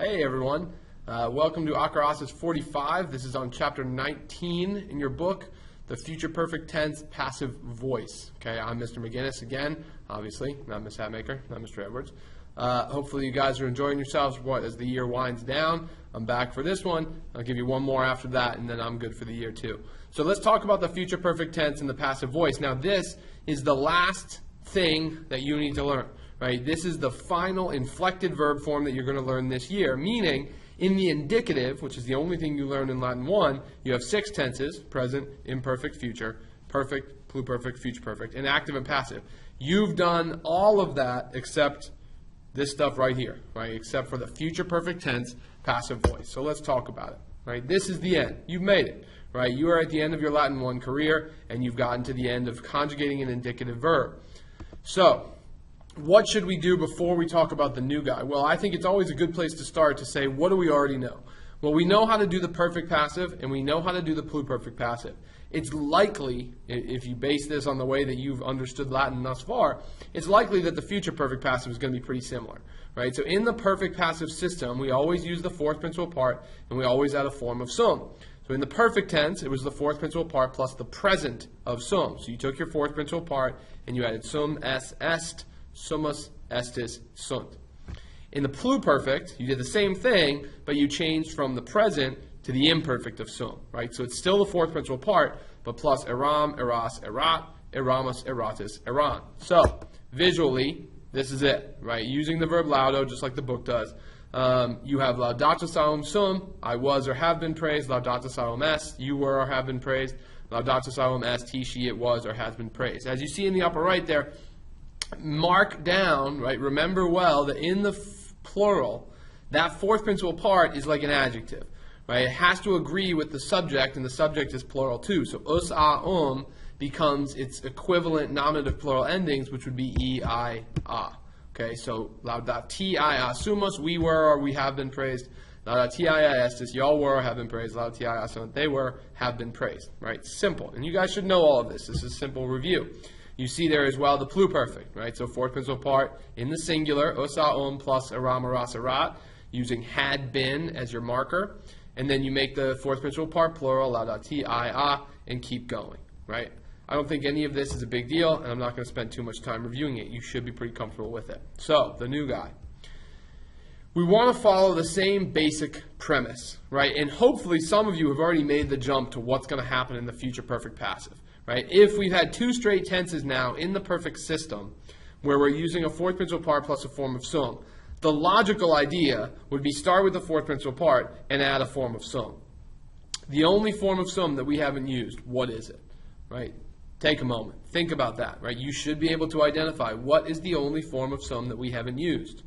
Hey everyone, welcome to Acroasis 45. This is on chapter 19 in your book, the future perfect tense passive voice. Okay, I'm Mr. McGinnis again, obviously, not Miss Hatmaker, not Mr. Edwards. Hopefully you guys are enjoying yourselves as the year winds down. I'm back for this one. I'll give you one more after that, and then I'm good for the year too. So let's talk about the future perfect tense and the passive voice. Now this is the last thing that you need to learn. Right? This is the final inflected verb form that you're going to learn this year, meaning in the indicative, which is the only thing you learn in Latin 1, you have 6 tenses: present, imperfect, future, perfect, pluperfect, future perfect, and active and passive. You've done all of that except this stuff right here, right? Except for the future perfect tense passive voice. So let's talk about it. Right? This is the end. You've made it. Right? You are at the end of your Latin 1 career, and you've gotten to the end of conjugating an indicative verb. So what should we do before we talk about the new guy? Well, I think it's always a good place to start to say, what do we already know? Well, we know how to do the perfect passive, and we know how to do the pluperfect passive. It's likely, if you base this on the way that you've understood Latin thus far, it's likely that the future perfect passive is going to be pretty similar. Right? So in the perfect passive system, we always use the fourth principal part, and we always add a form of sum. So in the perfect tense, it was the fourth principal part plus the present of sum. So you took your fourth principal part, and you added sum es est, summus estis sunt. In the pluperfect, you did the same thing, but you changed from the present to the imperfect of sum, right? So it's still the fourth principal part, but plus eram, eras, erat, eramus, eratus, eran. So visually, this is it, right? Using the verb laudo, just like the book does. You have laudata salum sum, I was or have been praised. Laudata salum est, you were or have been praised. Laudata salum est, he, she, it was or has been praised. As you see in the upper right there, mark down, right? Remember well that in the plural, that fourth principal part is like an adjective, right? It has to agree with the subject, and the subject is plural too. So us, a, becomes its equivalent nominative plural endings, which would be e, I, a. Okay, so laudati I assumus, we were or we have been praised. Laudati I estis, y'all were or have been praised. Laudati I sunt, they were, have been praised. Right? Simple. And you guys should know all of this. This is simple review. You see there as well the pluperfect, right? So fourth principal part in the singular, osa plus eram, eras, erat, using had been as your marker. And then you make the fourth principal part plural, laudati I, a, and keep going, right? I don't think any of this is a big deal, and I'm not going to spend too much time reviewing it. You should be pretty comfortable with it. So, the new guy. We want to follow the same basic premise, right? And hopefully some of you have already made the jump to what's going to happen in the future perfect passive. Right? If we've had 2 straight tenses now in the perfect system where we're using a fourth principal part plus a form of sum, the logical idea would be start with the fourth principal part and add a form of sum. The only form of sum that we haven't used, what is it? Right? Take a moment. Think about that. Right? You should be able to identify what is the only form of sum that we haven't used.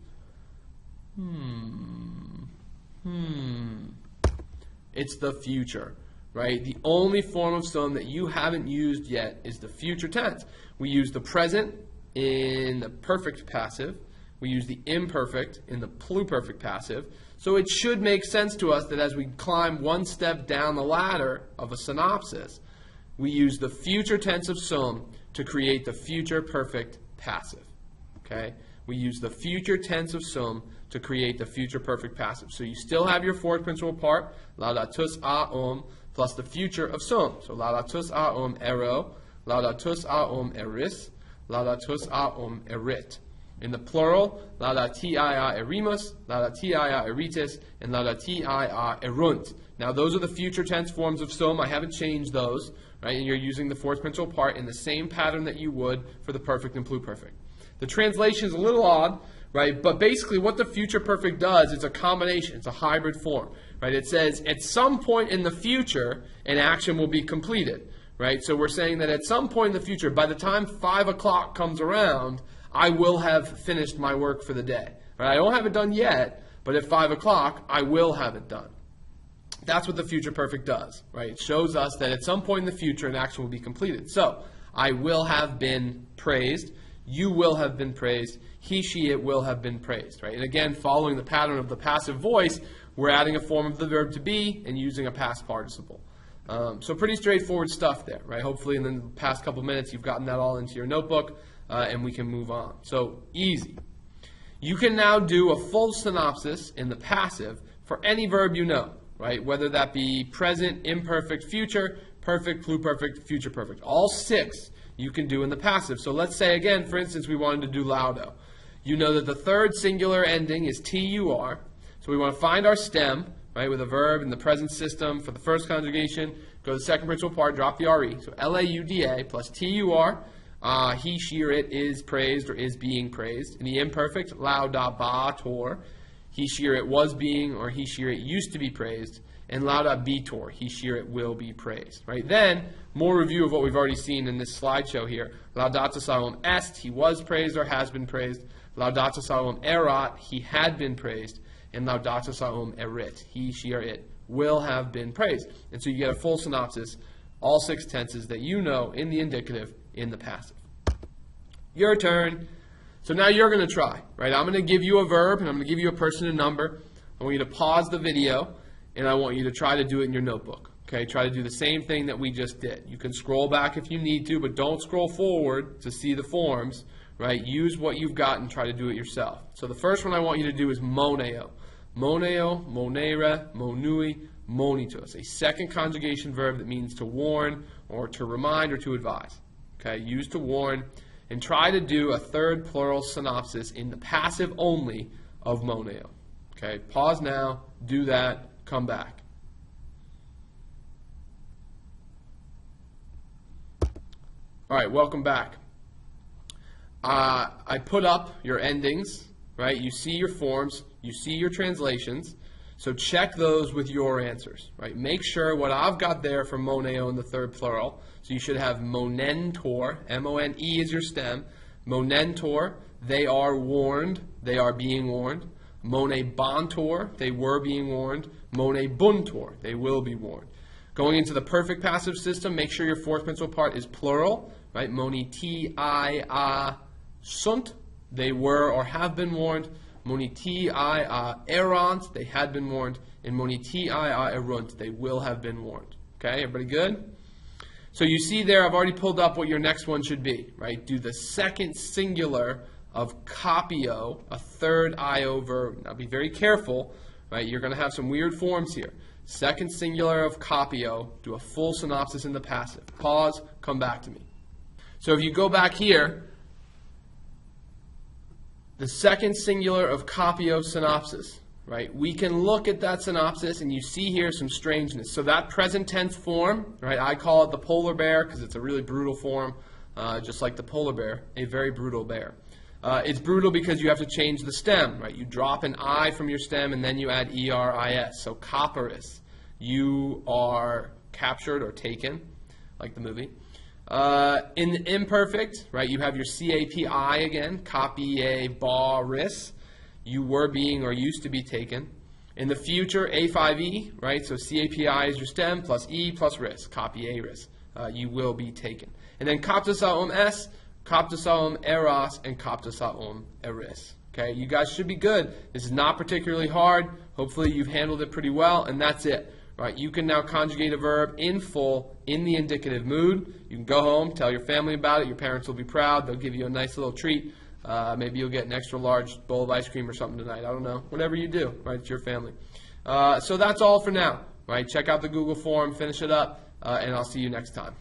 It's the future. Right? The only form of sum that you haven't used yet is the future tense. We use the present in the perfect passive. We use the imperfect in the pluperfect passive. So it should make sense to us that as we climb one step down the ladder of a synopsis, we use the future tense of sum to create the future perfect passive. Okay? We use the future tense of sum to create the future perfect passive. So you still have your fourth principal part, laudatus a plus the future of sum. So laudatus a ero, laudatus a eris, laudatus a erit. In the plural, laudati a erimus, laudati a eritis, and laudati a erunt. Now those are the future tense forms of sum. I haven't changed those, right? And you're using the fourth principal part in the same pattern that you would for the perfect and pluperfect. The translation is a little odd, right? But basically what the future perfect does is a combination. It's a hybrid form, right? It says at some point in the future, an action will be completed, right? So we're saying that at some point in the future, by the time 5 o'clock comes around, I will have finished my work for the day. Right? I don't have it done yet, but at 5 o'clock, I will have it done. That's what the future perfect does, right? It shows us that at some point in the future, an action will be completed. So, I will have been praised. You will have been praised. He, she, it will have been praised, right? And again, following the pattern of the passive voice, we're adding a form of the verb to be and using a past participle. So pretty straightforward stuff there, right? Hopefully in the past couple minutes, you've gotten that all into your notebook, and we can move on. So easy. You can now do a full synopsis in the passive for any verb you know, right? Whether that be present, imperfect, future, perfect, pluperfect, future perfect. All 6 you can do in the passive. So let's say again, for instance, we wanted to do laudo. You know that the third singular ending is TUR. So we want to find our stem, right, with a verb in the present system for the first conjugation. Go to the second principal part, drop the RE. So LAUDA plus TUR. He, she, or it is praised or is being praised. In the imperfect, laudabator. He, she, or it was being or he, she, or it used to be praised. And laudabitor. He, she, or it will be praised. Right? Then, more review of what we've already seen in this slideshow here. Laudata salum est. He was praised or has been praised. Laudata salum erat. He had been praised. And laudata salum erit. He, she, or it will have been praised. And so you get a full synopsis, all 6 tenses that you know in the indicative, in the passive. Your turn. So now you're going to try, right? I'm going to give you a verb and I'm going to give you a person and number. I want you to pause the video and I want you to try to do it in your notebook. Okay, try to do the same thing that we just did. You can scroll back if you need to, but don't scroll forward to see the forms, right? Use what you've got and try to do it yourself. So the first one I want you to do is moneo. Moneo, monere, monui, monitos. A second conjugation verb that means to warn or to remind or to advise. Okay, use to warn. And try to do a third plural synopsis in the passive only of moneo. Okay, pause now, do that, come back. All right, welcome back. I put up your endings, right? You see your forms, you see your translations. So check those with your answers, right? Make sure what I've got there for moneo in the third plural. So you should have monentor, M-O-N-E is your stem. Monentor, they are warned, they are being warned. Monebantor, they were being warned. Monebuntor, they will be warned. Going into the perfect passive system, make sure your fourth principal part is plural, right? Moniti-I-a sunt, they were or have been warned. Moniti-I-a erant, they had been warned. And moniti-I-a erunt, they will have been warned. Okay, everybody good? So you see there, I've already pulled up what your next one should be, right? Do the second singular of copio, a third IO verb. Now be very careful, right? You're going to have some weird forms here. Second singular of copio, do a full synopsis in the passive. Pause, come back to me. So if you go back here, the second singular of copio synopsis, right? We can look at that synopsis and you see here some strangeness. So that present tense form, right? I call it the polar bear because it's a really brutal form, just like the polar bear, a very brutal bear. It's brutal because you have to change the stem, right? You drop an I from your stem and then you add E-R-I-S. So copperis, you are captured or taken, like the movie. In the imperfect, right, you have your C-A-P-I again, copie-baris. You were being or used to be taken. In the future, A5E, right, so C-A-P-I is your stem plus E plus ris, copie-ris. You will be taken. And then koptosaum S, koptosaum eros, and koptosaum eris. Okay, you guys should be good. This is not particularly hard. Hopefully you've handled it pretty well, and that's it. Right, you can now conjugate a verb in full in the indicative mood. You can go home, tell your family about it. Your parents will be proud. They'll give you a nice little treat. Maybe you'll get an extra large bowl of ice cream or something tonight. I don't know. Whatever you do, right? It's your family. So that's all for now. Right? Check out the Google form, finish it up, and I'll see you next time.